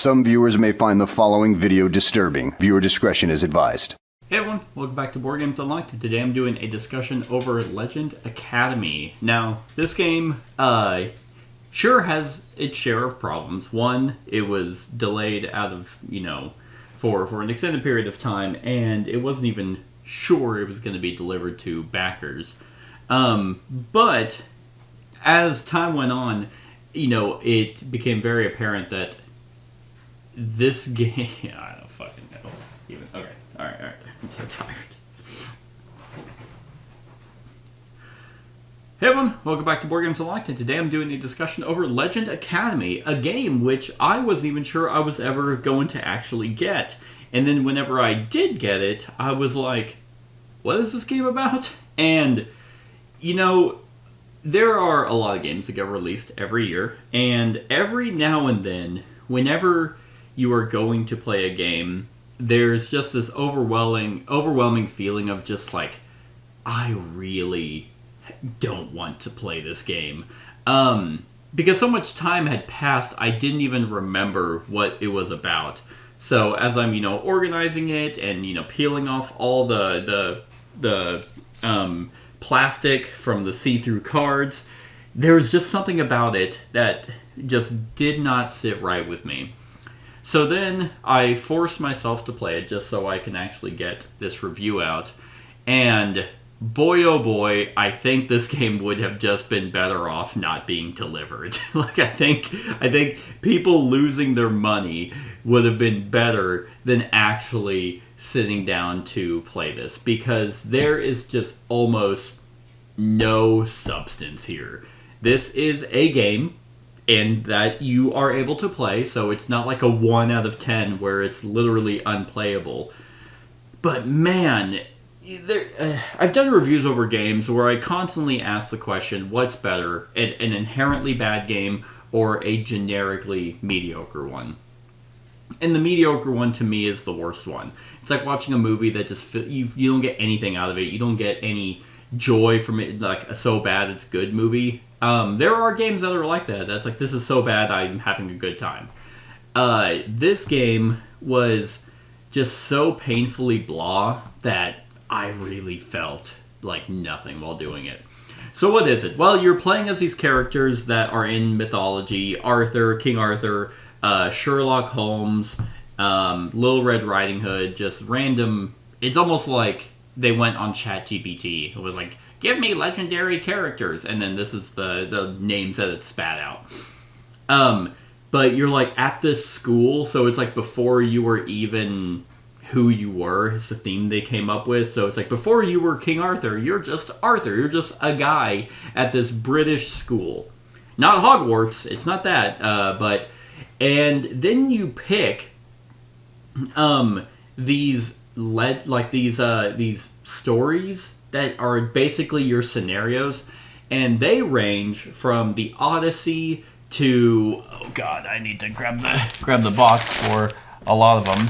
Some viewers may find the following video disturbing. Viewer discretion is advised. Hey everyone, welcome back to Board Games Unlocked. Today I'm doing a discussion over Legend Academy. Now, this game, sure has its share of problems. One, it was delayed out of, for an extended period of time, and it wasn't even sure it was going to be delivered to backers. But as time went on, it became very apparent that this game... I don't fucking know. Okay, alright. I'm so tired. Hey everyone, welcome back to Board Games Unlocked, and today I'm doing a discussion over Legend Academy, a game which I wasn't even sure I was ever going to actually get. And then whenever I did get it, I was like, what is this game about? And, there are a lot of games that get released every year, and every now and then, whenever you are going to play a game, there's just this overwhelming feeling of just like, I really don't want to play this game. Because so much time had passed, I didn't even remember what it was about. So as I'm, organizing it and, peeling off all the plastic from the see-through cards, there was just something about it that just did not sit right with me. So then I forced myself to play it just so I can actually get this review out. And boy, oh boy, I think this game would have just been better off not being delivered. I think people losing their money would have been better than actually sitting down to play this, because there is just almost no substance here. This is a game and that you are able to play, so it's not like a 1 out of 10 where it's literally unplayable. But man, I've done reviews over games where I constantly ask the question, what's better, an inherently bad game or a generically mediocre one? And the mediocre one to me is the worst one. It's like watching a movie that just you don't get anything out of it. You don't get any joy from it, like a so bad it's good movie. There are games that are like that. That's like, this is so bad I'm having a good time. This game was just so painfully blah that I really felt like nothing while doing it. So what is it? Well, you're playing as these characters that are in mythology. Arthur, King Arthur, Sherlock Holmes, Little Red Riding Hood, just random. It's almost like they went on ChatGPT. It was like, give me legendary characters, and then this is the names that it spat out. But you're like at this school, so it's like before you were even who you were. It's the theme they came up with. So it's like before you were King Arthur, you're just Arthur. You're just a guy at this British school. Not Hogwarts. It's not that. And then you pick these stories that are basically your scenarios, and they range from the Odyssey to, oh god, I need to grab the box for a lot of them.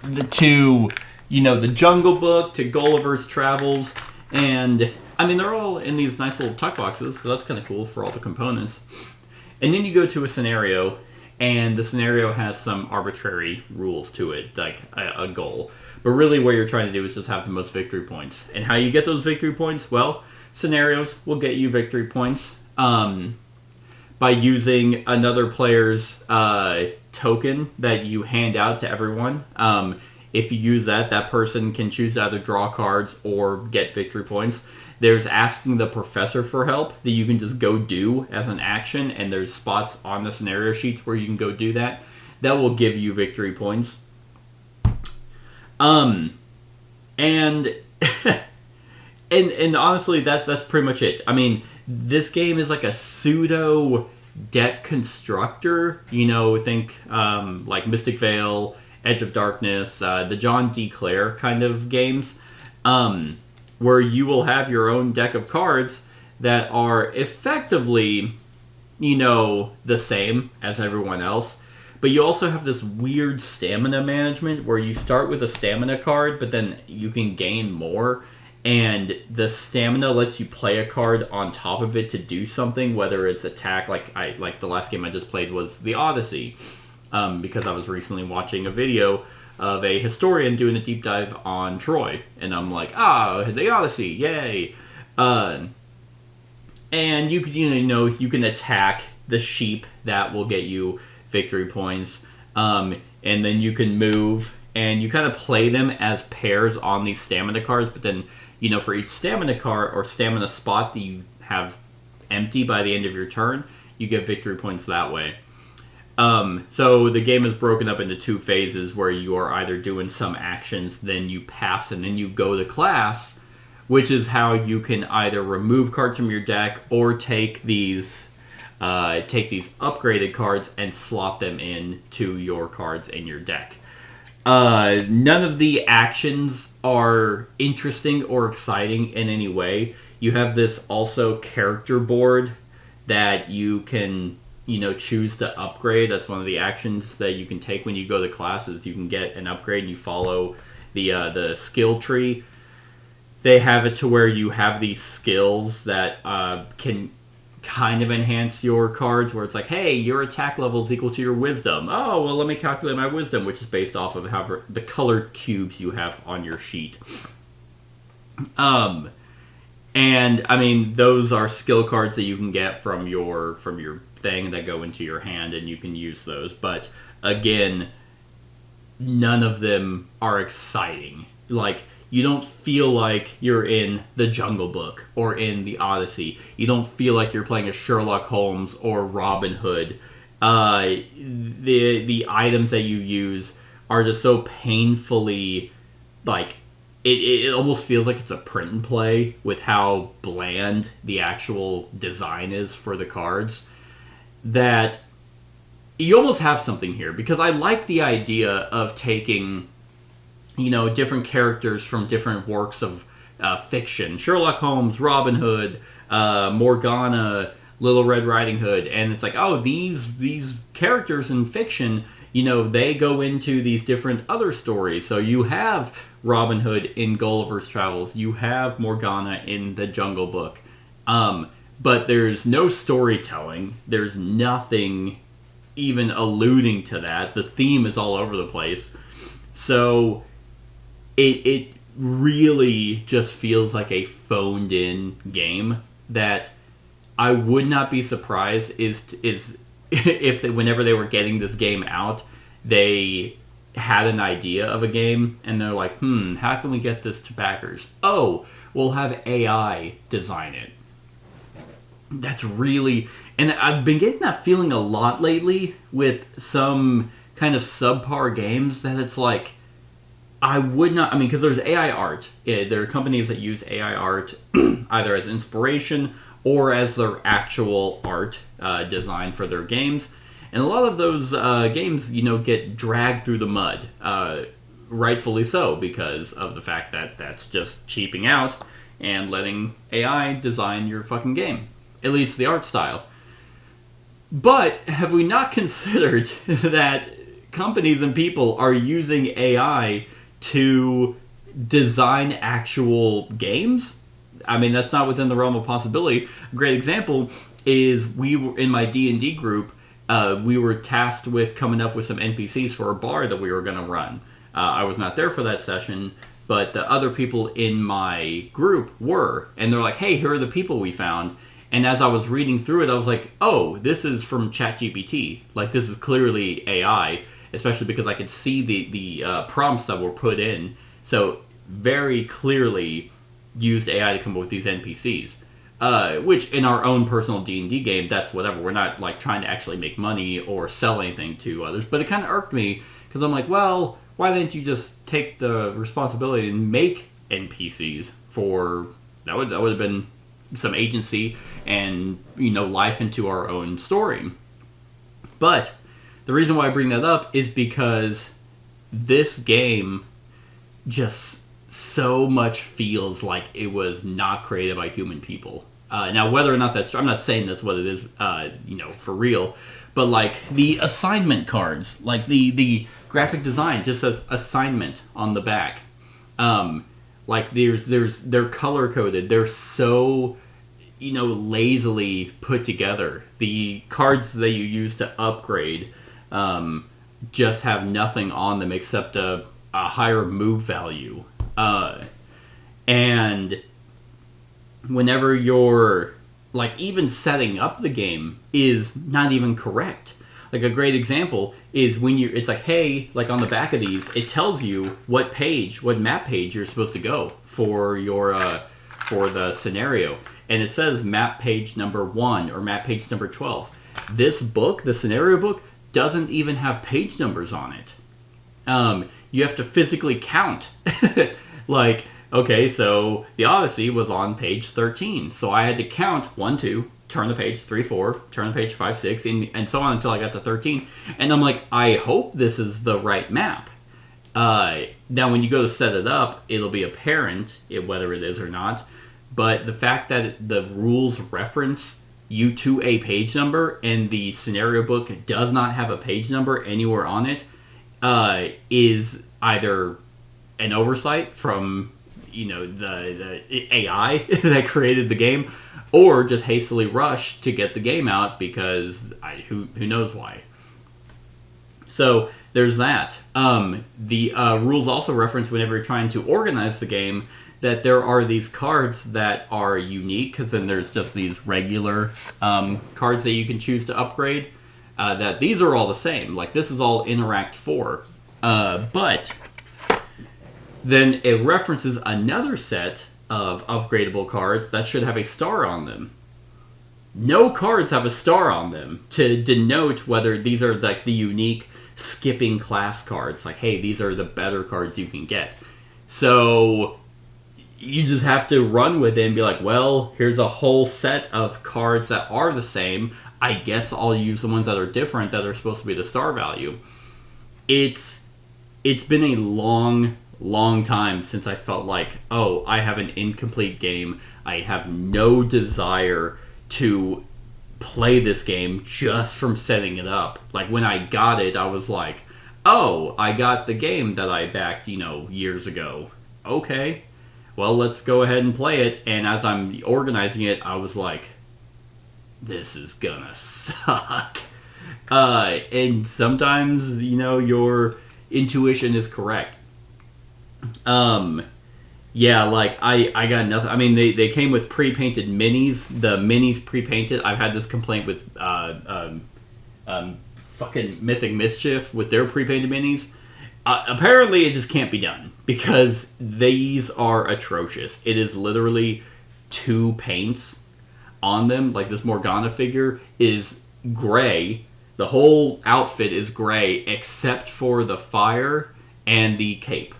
The Jungle Book to Gulliver's Travels, and I mean they're all in these nice little tuck boxes, so that's kind of cool for all the components. And then you go to a scenario, and the scenario has some arbitrary rules to it, like a goal. But really what you're trying to do is just have the most victory points. And how you get those victory points? Well, scenarios will get you victory points by using another player's token that you hand out to everyone. If you use that person can choose to either draw cards or get victory points. There's asking the professor for help that you can just go do as an action, and there's spots on the scenario sheets where you can go do that. That will give you victory points. And honestly, that's pretty much it. I mean, this game is like a pseudo deck constructor. Think like Mystic Vale, Edge of Darkness, the John D. Clare kind of games. Where you will have your own deck of cards that are effectively, the same as everyone else. But you also have this weird stamina management where you start with a stamina card, but then you can gain more. and the stamina lets you play a card on top of it to do something, whether it's attack. Like the last game I just played was the Odyssey, because I was recently watching a video of a historian doing a deep dive on Troy, and I'm like, the Odyssey, yay! And you can attack the sheep that will get you victory points, and then you can move, and you kind of play them as pairs on these stamina cards, but then for each stamina card or stamina spot that you have empty by the end of your turn, you get victory points that way. So the game is broken up into 2 phases where you are either doing some actions, then you pass, and then you go to class, which is how you can either remove cards from your deck or take these upgraded cards and slot them in to your cards in your deck. None of the actions are interesting or exciting in any way. You have this also character board that you can, choose to upgrade. That's one of the actions that you can take when you go to classes. You can get an upgrade and you follow the skill tree. They have it to where you have these skills that can kind of enhance your cards, where it's like, hey, your attack level is equal to your wisdom. Oh, well, let me calculate my wisdom, which is based off of the colored cubes you have on your sheet. And I mean, those are skill cards that you can get from your thing that go into your hand, and you can use those. But again, none of them are exciting. Like, you don't feel like you're in the Jungle Book or in the Odyssey. You don't feel like you're playing a Sherlock Holmes or Robin Hood. The items that you use are just so painfully, like, it almost feels like it's a print and play with how bland the actual design is for the cards, that you almost have something here. Because I like the idea of taking different characters from different works of fiction. Sherlock Holmes, Robin Hood, Morgana, Little Red Riding Hood. And it's like, these characters in fiction, they go into these different other stories. So you have Robin Hood in Gulliver's Travels. You have Morgana in the Jungle Book. But there's no storytelling. There's nothing even alluding to that. The theme is all over the place. So it really just feels like a phoned in game that I would not be surprised is if whenever they were getting this game out, they had an idea of a game and they're like, how can we get this to backers? Oh, we'll have AI design it. That's really... And I've been getting that feeling a lot lately with some kind of subpar games, that it's like, I would not... I mean, because there's AI art. There are companies that use AI art either as inspiration or as their actual art design for their games. And a lot of those games, get dragged through the mud. Rightfully so, because of the fact that that's just cheaping out and letting AI design your fucking game. At least the art style. But have we not considered that companies and people are using AI to design actual games? I mean, that's not within the realm of possibility. A great example is we were in my D&D group. We were tasked with coming up with some NPCs for a bar that we were going to run. I was not there for that session, but the other people in my group were. And they're like, hey, here are the people we found. And as I was reading through it, I was like, oh, this is from ChatGPT. Like, this is clearly AI, especially because I could see the prompts that were put in. So, very clearly used AI to come up with these NPCs. Which, in our own personal D&D game, that's whatever. We're not, like, trying to actually make money or sell anything to others. But it kind of irked me, because I'm like, well, why didn't you just take the responsibility and make NPCs for... That would have been some agency and, life into our own story. But the reason why I bring that up is because this game just so much feels like it was not created by human people. Now, whether or not that's... I'm not saying that's what it is, for real. But, like, the assignment cards, like, the graphic design just says assignment on the back. Like they're color coded. They're so lazily put together. The cards that you use to upgrade just have nothing on them except a higher move value. And whenever you're like even setting up the game is not even correct. Like a great example is when it's like, hey, like on the back of these, it tells you what map page you're supposed to go for your for the scenario, and it says map page number 1 or map page number 12. This book, the scenario book, doesn't even have page numbers on it. You have to physically count. Like, okay, so the Odyssey was on page 13, so I had to count 1, 2. Turn the page 3, 4, turn the page 5, 6, and so on until I got to 13. And I'm like, I hope this is the right map. Now, when you go to set it up, it'll be apparent whether it is or not. But the fact that the rules reference you to a page number and the scenario book does not have a page number anywhere on it is either an oversight from the AI that created the game, or just hastily rushed to get the game out because who knows why. So there's that. The rules also reference whenever you're trying to organize the game that there are these cards that are unique, because then there's just these regular cards that you can choose to upgrade. That these are all the same. Like this is all Interact 4. But then it references another set of upgradable cards that should have a star on them. No cards have a star on them to denote whether these are like the unique skipping class cards. Like, hey, these are the better cards you can get. So you just have to run with it and be like, well, here's a whole set of cards that are the same. I guess I'll use the ones that are different that are supposed to be the star value. It's been a long time since I felt like, oh, I have an incomplete game. I have no desire to play this game just from setting it up. Like when I got it, I was like, oh, I got the game that I backed, years ago. Okay, well, let's go ahead and play it. And as I'm organizing it, I was like, this is gonna suck. And sometimes, your intuition is correct. Yeah, like I got nothing. I mean, they came with pre-painted minis. The minis pre-painted. I've had this complaint with fucking Mythic Mischief with their pre-painted minis. Apparently, it just can't be done because these are atrocious. It is literally 2 paints on them. Like this Morgana figure is gray. The whole outfit is gray except for the fire and the cape.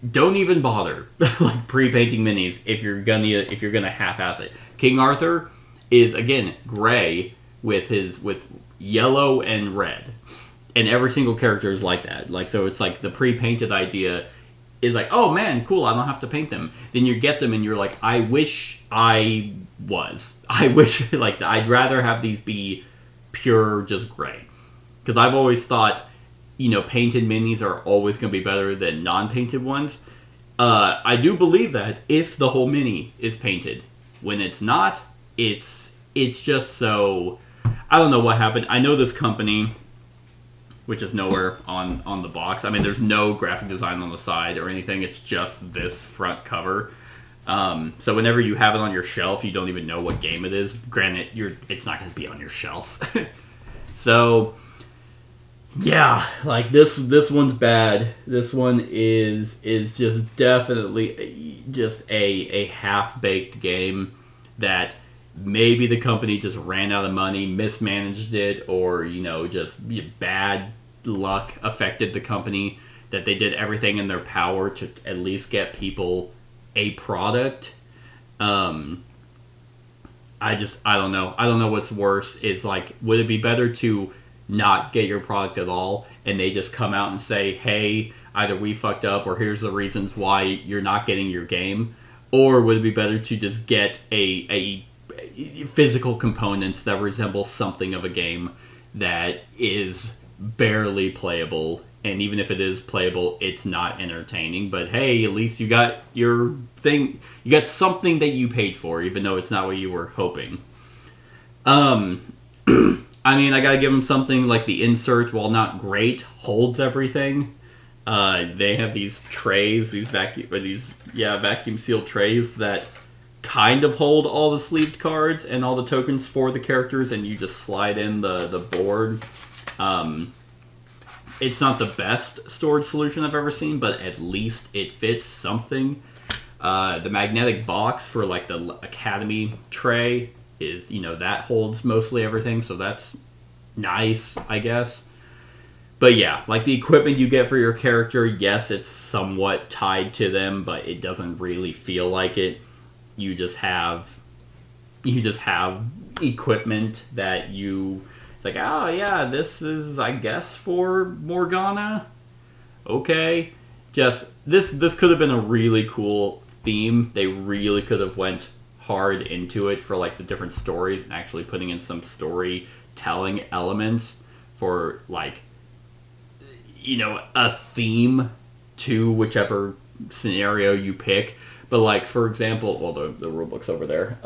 Don't even bother like pre-painting minis if you're gonna half-ass it. King Arthur is again gray with yellow and red, and every single character is like that. Like so, it's like the pre-painted idea is like, oh man, cool, I don't have to paint them. Then you get them and you're like, I wish I wish like I'd rather have these be pure just gray, because I've always thought, painted minis are always going to be better than non-painted ones. I do believe that if the whole mini is painted. When it's not, it's just so... I don't know what happened. I know this company, which is nowhere on the box. I mean, there's no graphic design on the side or anything. It's just this front cover. So whenever you have it on your shelf, you don't even know what game it is. Granted, it's not going to be on your shelf. So... yeah, like this one's bad. This one is just definitely just a half-baked game that maybe the company just ran out of money, mismanaged it, or just bad luck affected the company, that they did everything in their power to at least get people a product. I don't know. I don't know what's worse. It's like, would it be better to not get your product at all and they just come out and say, hey, either we fucked up or here's the reasons why you're not getting your game? Or would it be better to just get a physical components that resemble something of a game that is barely playable and even if it is playable, it's not entertaining. But hey, at least you got your thing. You got something that you paid for, even though it's not what you were hoping. I mean, I gotta give them something. Like the insert, while not great, holds everything. They have these trays, these vacuum sealed trays that kind of hold all the sleeved cards and all the tokens for the characters, and you just slide in the board. It's not the best storage solution I've ever seen, but at least it fits something. The magnetic box for like the Academy tray is, that holds mostly everything, so that's nice, I guess. But yeah, like the equipment you get for your character, yes, it's somewhat tied to them, but it doesn't really feel like it. You just have equipment that it's like, oh yeah, this is, I guess, for Morgana. Okay. Just this could have been a really cool theme. They really could have went hard into it for like the different stories and actually putting in some storytelling elements for like, a theme to whichever scenario you pick. But like, for example, well, the rule book's over there.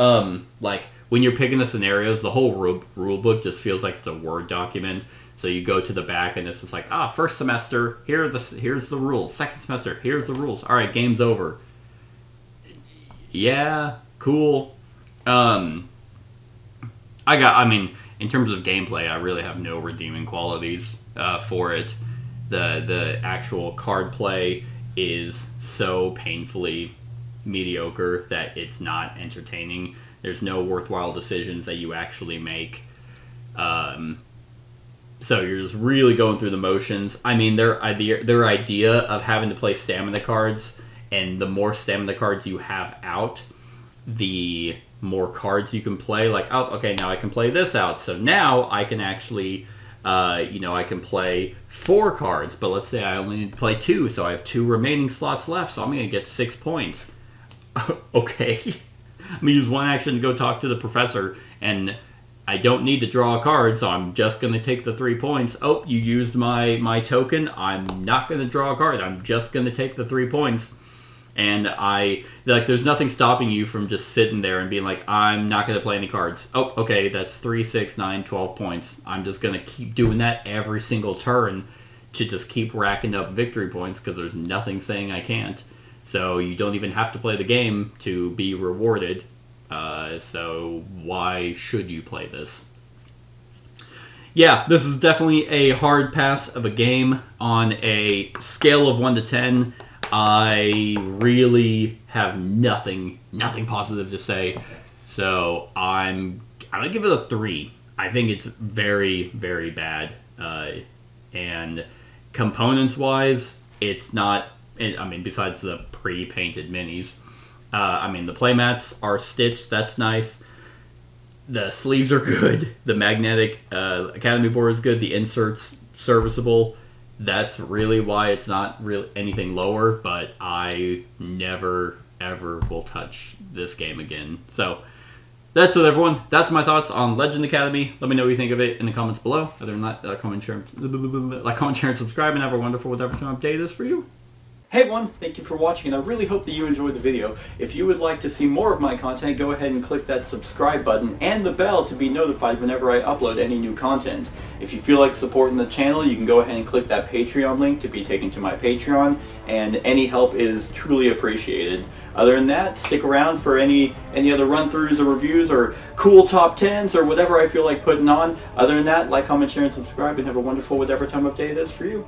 Like when you're picking the scenarios, the whole rule book just feels like it's a Word document. So you go to the back and it's just like, first semester, here's the rules. Second semester, here's the rules. All right, game's over. Yeah, cool. In terms of gameplay, I really have no redeeming qualities for it. The actual card play is so painfully mediocre that it's not entertaining. There's no worthwhile decisions that you actually make. So you're just really going through the motions. I mean, their idea of having to play stamina cards, and the more stamina cards you have out, the more cards you can play. Like, okay, now I can play this out. So now I can actually, I can play 4 cards. But let's say I only need to play 2, so I have 2 remaining slots left. So I'm going to get 6 points. Okay. I'm going to use one action to go talk to the professor, and I don't need to draw a card, so I'm just going to take the 3 points. Oh, you used my token. I'm not going to draw a card. I'm just going to take the 3 points. And there's nothing stopping you from just sitting there and being like, I'm not going to play any cards. Oh, okay, that's 3, 6, 9, 12 points. I'm just going to keep doing that every single turn to just keep racking up victory points because there's nothing saying I can't. So you don't even have to play the game to be rewarded. So why should you play this? Yeah, this is definitely a hard pass of a game. On a scale of 1 to 10, I really have nothing positive to say. So I'm gonna give it a 3. I think it's very, very bad. And components-wise, it's not. Besides the pre-painted minis. The playmats are stitched. That's nice. The sleeves are good. The magnetic Academy board is good. The inserts serviceable. That's really why it's not really anything lower. But I never ever will touch this game again. So that's it, everyone. That's my thoughts on Legend Academy. Let me know what you think of it in the comments below. Other than that, comment, share, and subscribe, and have a wonderful whatever time of day it is for you. Hey everyone, thank you for watching, and I really hope that you enjoyed the video. If you would like to see more of my content, go ahead and click that subscribe button and the bell to be notified whenever I upload any new content. If you feel like supporting the channel, you can go ahead and click that Patreon link to be taken to my Patreon, and any help is truly appreciated. Other than that, stick around for any other run-throughs or reviews or cool top 10s or whatever I feel like putting on. Other than that, comment, share, and subscribe, and have a wonderful whatever time of day it is for you.